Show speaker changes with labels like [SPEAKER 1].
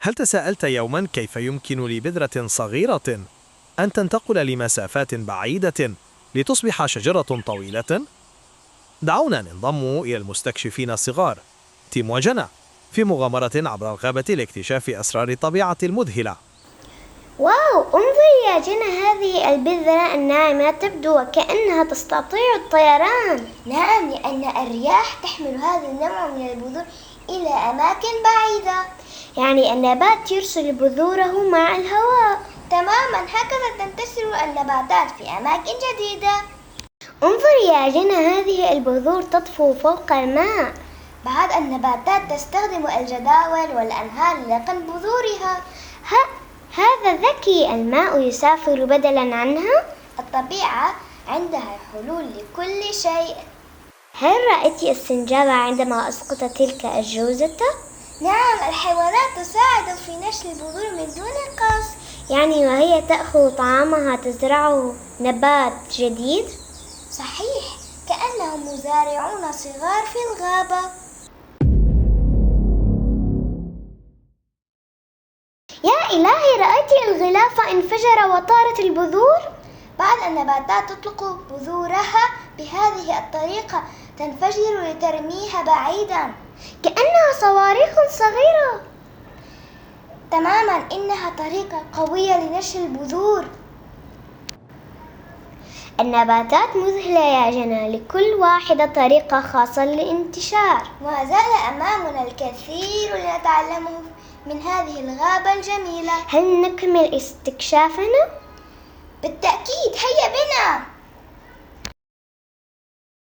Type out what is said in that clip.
[SPEAKER 1] هل تساءلت يوما كيف يمكن لبذرة صغيرة أن تنتقل لمسافات بعيدة لتصبح شجرة طويلة؟ دعونا ننضم إلى المستكشفين الصغار تيم وجنى في مغامرة عبر الغابة لاكتشاف أسرار الطبيعة المذهلة.
[SPEAKER 2] واو، انظري يا جنى، هذه البذرة الناعمة تبدو وكأنها تستطيع الطيران.
[SPEAKER 3] نعم، لأن الرياح تحمل هذا النوع من البذور إلى أماكن بعيدة.
[SPEAKER 2] يعني النبات يرسل بذوره مع الهواء.
[SPEAKER 3] تماما، هكذا تنتشر النباتات في أماكن جديدة.
[SPEAKER 2] انظري يا جنى، هذه البذور تطفو فوق الماء.
[SPEAKER 3] بعض النباتات تستخدم الجداول والأنهار لنقل بذورها.
[SPEAKER 2] هذا ذكي، الماء يسافر بدلا عنها.
[SPEAKER 3] الطبيعة عندها حلول لكل شيء.
[SPEAKER 2] هل رأيت السنجابة عندما أسقطت تلك الجوزة؟
[SPEAKER 3] نعم، الحيوانات تساعد في نشر البذور من دون قصد.
[SPEAKER 2] يعني وهي تأخذ طعامها تزرعه نبات جديد؟
[SPEAKER 3] صحيح، كأنهم مزارعون صغار في الغابة.
[SPEAKER 2] يا إلهي، رأيت الغلاف انفجر وطارت البذور؟
[SPEAKER 3] بعض النباتات تطلق بذورها بهذه الطريقة، تنفجر لترميها بعيدا
[SPEAKER 2] كأنها صواريخ صغيرة.
[SPEAKER 3] تماما، إنها طريقة قوية لنشر البذور.
[SPEAKER 2] النباتات مذهلة يا جنى، لكل واحدة طريقة خاصة للانتشار.
[SPEAKER 3] ما زال أمامنا الكثير لنتعلمه من هذه الغابة الجميلة.
[SPEAKER 2] هل نكمل استكشافنا؟
[SPEAKER 3] بالتأكيد، هيا